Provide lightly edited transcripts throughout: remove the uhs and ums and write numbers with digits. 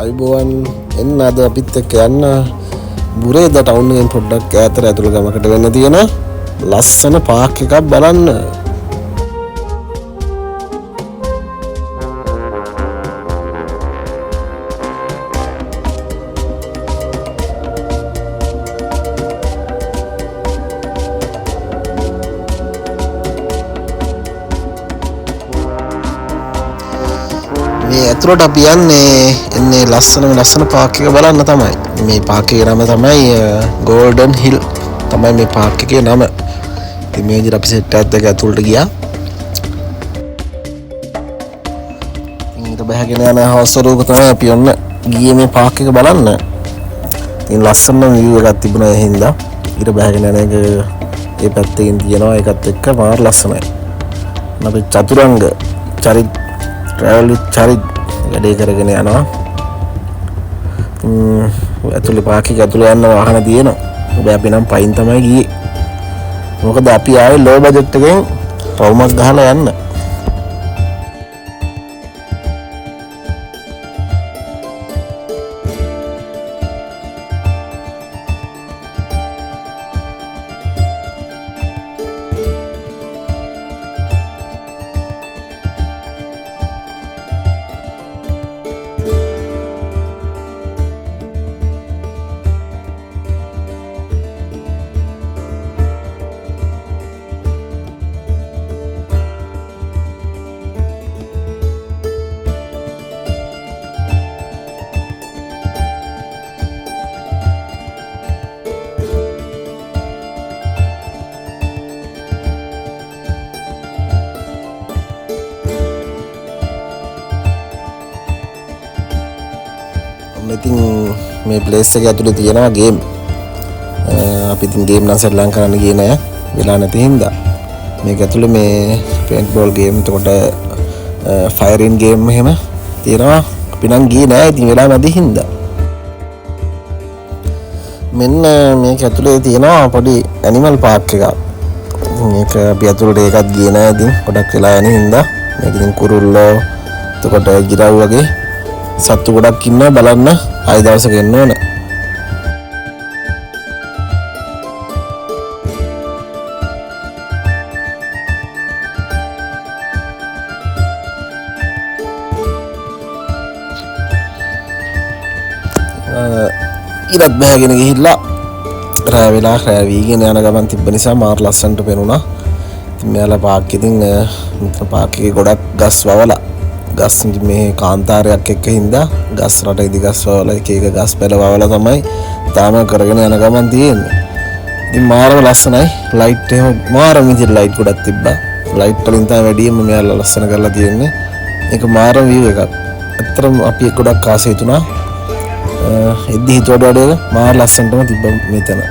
අයිබෝවන් එන්න අද අපිත් එක්ක යන්න බුරේද ටවුන් එකෙන් පොඩ්ඩක් ඈතට ඇතුළු ගමකට වෙන්න තියෙන ලස්සන පාක් එකක් බලන්න. මේ ඇතුළට අපි එන්නේ ලස්සන පාක් එක බලන්න තමයි. මේ පාක් එකේ නම තමයි ගෝල්ඩන් හිල් තමයි මේ පාක් එකේ නම. ඉතින් මේ විදිහට අපි සෙට් එකත් එක්ක ඇතුළට ගියා. ඊට බහගෙන යන හවසරුවක තමයි අපි ඔන්න ගියේ මේ පාක් එක බලන්න. ඉතින් ලස්සන view එකක් තිබුණා ඒ හින්දා ඊට බහගෙන යන එක ඒ පැත්තකින් තියෙනවා. ඒකත් එක්ක මාර ලස්සනයි. අපි චතුරංග චරිත ट्रैवल विथ चरित වැඩේ කරගෙන යනවා. ඇතුලේ පාක් එක ඇතුලේ යන්න වාහන තියෙනවා. හැබැයි අපි නම් පයින් තමයි ගියේ. මොකද අපි ආවේ ලෝ බජට් එකෙන් රවුමක් ගහලා යන්න. ඉතින් මේ ප්ලේස් එක ඇතුලේ තියෙනවා ගේම්. අපි ඉතින් ගේම් නම් සෙල්ලම් කරන්න ගියේ නෑ වෙලා නැති හින්දා. මේක ඇතුලේ මේ පේන්ට් බෝල් ගේම් එතකොට ෆයරින් ගේම් එහෙම තියෙනවා. අපි නම් ගියේ නෑ ඉතින් වෙලා නැති හින්දා. මෙන්න මේක ඇතුලේ තියෙනවා පොඩි ඇනිමල් පාක් එකක්. මේක අපි ඇතුලට ඒකත් ගියේ නෑ ඉතින් ගොඩක් වෙලා යන හින්දා. මේක ඉතින් කුරුල්ලෝ එතකොට ගිරව් වගේ සත්තු ගොඩක් ඉන්නවා බලන්න. ආයෙ දවසක එන්න ඕන. ඉරත් බහගෙන ගිහිල්ලා රෑ වෙලා රෑ වීගෙන යන ගමන් තිබ්බ නිසා මාර ලස්සනට පේනුණා. ඉතින් මෙයාලා පාක් ඉතින් මෙතන පාක් එකේ ගොඩක් ගස් වවලා ගස් මේ කාන්තාරයක් එක්ක හින්දා ගස් රට ඉදි ගස් වල එක ගස් පැල වවලා තමයි තාම කරගෙන යන ගමන් තියෙන්නේ. ඉතින් මාරම ලස්සනයි. ලයිට් එහෙම මාරම විදිහට ලයිට් ගොඩක් තිබ්බා. ලයිට් වලින් තමයි වැඩියෙන්ම මෙයාලා ලස්සන කරලා තියෙන්නේ. ඒක මාරම view එකක්. අතරම අපි ගොඩක් ආසයි තුනා. එද්දි හිතුවට වඩා මාර ලස්සනටම තිබ්බා මෙතන.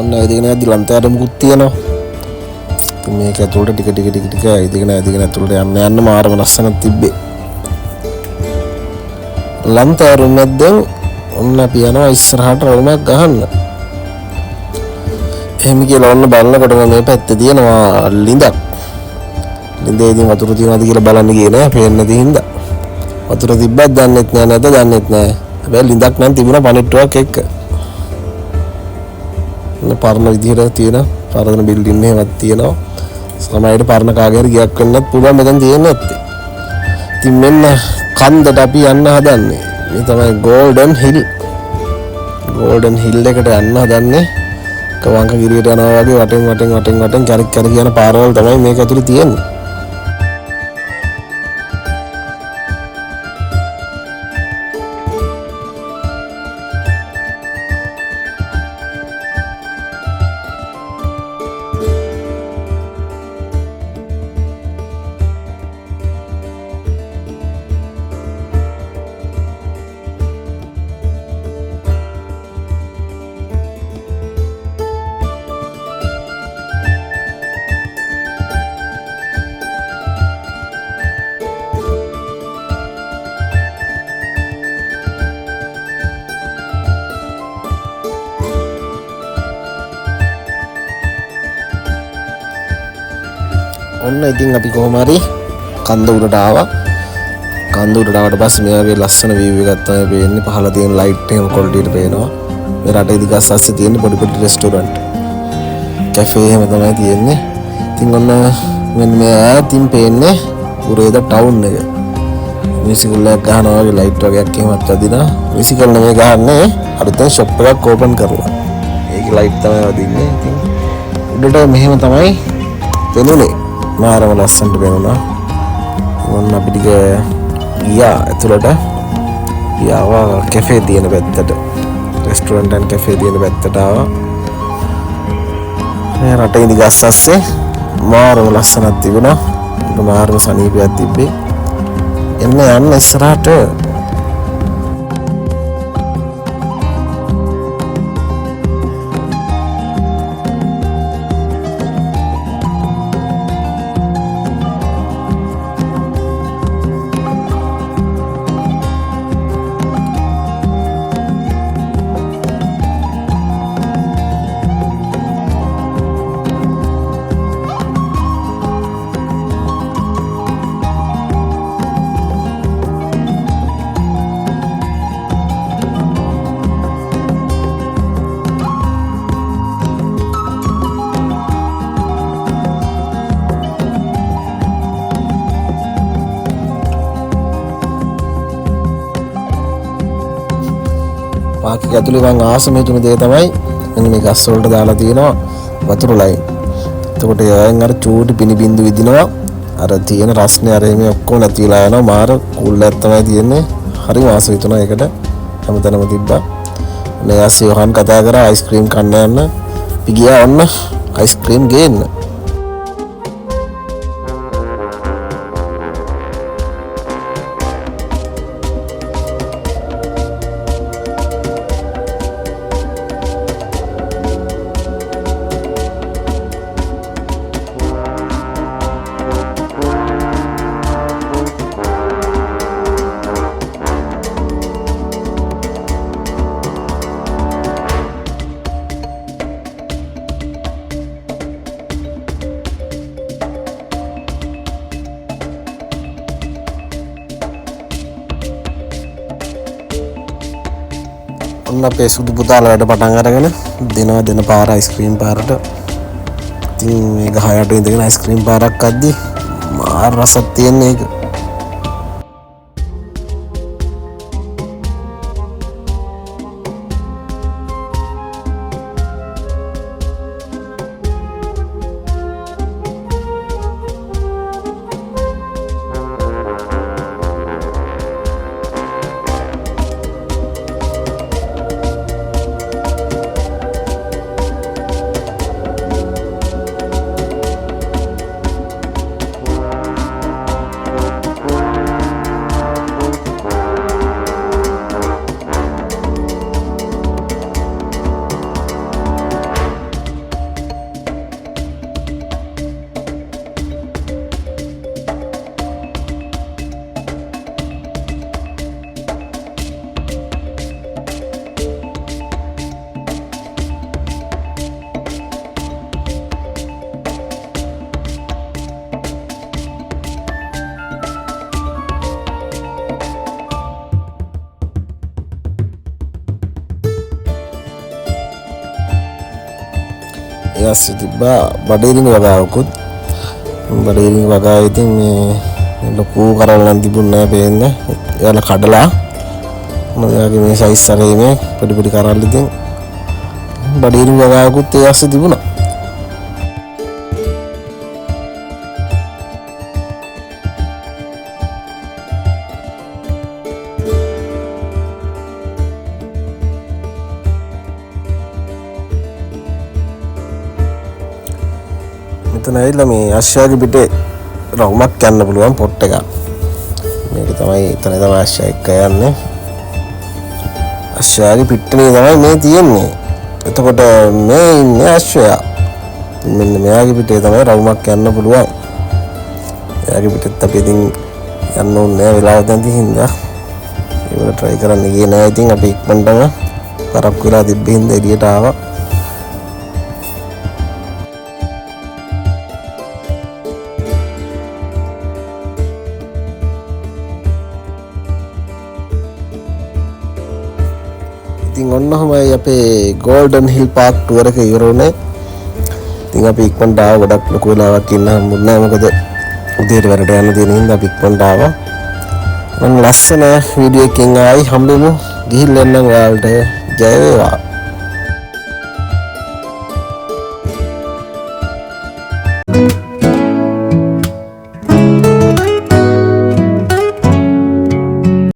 ඔන්න ඉදගෙන යද්දි ලන්තෑට මුකුත් තියෙනවා. ඉතින් මේක ඇතුළට ටික ඉදගෙන ඇතුළට යන්න මාරම ලස්සනක් තිබ්බේ. ලන්තෑරු මැද්දෙන් ඔන්න අපි යනවා ඉස්සරහට රවුමක් ගහන්න. එහෙම කියලා ඔන්න බලනකොට මේ පැත්තේ තියෙනවා ලිඳක්. ලිඳේ ඉතින් වතුර තියනවාද කියලා බලන්න ගියේ නෑ, පේන්නේ නැති හින්දා. වතුර තිබ්බත් දන්නෙත් නෑ නැද්ද දන්නෙත් නෑ. හැබැයි ලිඳක් නම් තිබුණා පණිට්ටුවක් එක්ක. පරණ විදිහට තියෙන පරණ බිල්ඩින් එකක් තියෙනවා. සමහරවිට පරණ කාගේරි ගියක් වෙන්නත් පුළුවන් මෙතන තියෙන්නේ නැත්තේ. ඉතින් මෙන්න කන්දට අපි යන්න හදන්නේ. මේ තමයි ගෝල්ඩන් හිල්. ගෝල්ඩන් හිල් එකට යන්න හදන්නේ. කවංක ගිරියට යනවා වගේ වටෙන් කැරක් යන පාරවල් තමයි මේක ඇතුලේ තියෙන්නේ. ඔන්න ඉතින් අපි කොහොම හරි කන්ද උඩට ආවා. කන්ද උඩට ආවට පස්සේ මේ වගේ ලස්සන view එකක් තමයි පේන්නේ. පහළ තියෙන light එකම quality එක පේනවා. මේ රටේ දිගස් අස්සේ තියෙන පොඩි restaurant cafe එහෙම තමයි තියෙන්නේ. ඉතින් ඔන්න මෙන්න මේ ඈතින් පේන්නේ උරේද town එක. musical එකක් ගහනවා වගේ light වගේක් එහෙමත් වදිනවා. musical නෙමෙයි ගහන්නේ. අලුතෙන් shop එකක් open කරලා. ඒකේ light තමයි වදින්නේ. ඉතින් උඩට මෙහෙම තමයි පෙනුනේ. මාරම ලස්සනට පේනවා. මොන්න අපි ටික ගියා ඇතුළට. ගියාවා කැෆේ තියෙන පැත්තට. රෙස්ටෝරන්ට් and කැෆේ තියෙන පැත්තට ආවා. මේ රටේ දිගස් අස්සේ මාරම ලස්සනක් තිබුණා. මාරම සනීපයක් තිබ්බේ. යන්න ඉස්සරහට. පාර්ක් ඇතුලේ මම ආසම හිතුන දේ තමයි මෙන්න මේ ගස් වලට දාලා තියෙනවා වතුර ලයින්. එතකොට යයන් අර චූටි පිනි බින්දු විදිනවා. අර තියෙන රස්නේ අර මේ ඔක්කොම නැති වෙලා යනවා. මාර කුල් එකක් තමයි තියෙන්නේ. හරිම ආස හිතුණා ඒකට. හැමතැනම තිබ්බා. මේ ආසේ යෝහන් කතා කරා අයිස්ක්‍රීම් කන්න යන්න. අපි ගියා ඔන්න අයිස්ක්‍රීම් ගේන්න. ඔන්න අපේ සුදු පුතාලා වැඩ පටන් අරගෙන දෙන පාර අයිස්ක්‍රීම් පාරට. ඉතින් මේ ගහ යට ඉඳගෙන අයිස්ක්‍රීම් පාරක් අද්දි මාර රසක් තියෙන එක. පස්සේ තිබ්බා බඩේරින් වගාවකුත්. බඩේරින් වගාව ඉතින් මේ ලොකු කරල් නම් තිබුණේ නැහැ පේන්නේ. එයාලා කඩලා මොනවාගේ මේ සයිස් අරේ මේ පොඩි පොඩි කරල් ඉතින් බඩේරින් වගාවකුත් ඒ ඇස්සේ තිබුණා. මෙතන ඇවිල්ලා මේ අශ්වයාගේ පිටේ රවුමක් යන්න පුළුවන් පොට් එකක්. මේක තමයි එතන තමයි අශ්වයා එක්ක යන්නේ. අශ්වයාගේ පිටේ තමයි මේ තියෙන්නේ. එතකොට මේ ඉන්නේ අශ්වයා. මෙන්න මෙයාගේ පිටේ තමයි රවුමක් යන්න පුළුවන්. එයාගේ පිටෙත් අපි ඉතින් යන්න ඕනේ වෙලාව දැන් තිහින්දා. ඒවල try කරන්න ගියේ නෑ. ඉතින් අපි ඉක්මනටම කරක් වෙලා තිබ්බේ හින්දා එළියට ආවා. ඉතින් ඔන්න ඔහමයි අපේ ගෝල්ඩන් හිල් පාක් ටුවර් එක ඉවර වුණේ. ඉතින් අපි ඉක්මනට ආව. ගොඩක් ලොකු වෙලාවක් ඉන්න හම්බුනේ නැහැ. මොකද උදේට වැඩට යන්න තියෙන හින්දා අපි ඉක්මනට ආවා. මම ලස්සන වීඩියෝ එකකින් ආයි හම්බෙමු. ගිහිල්ලා එන්නම් ඔයාලට. ජය වේවා.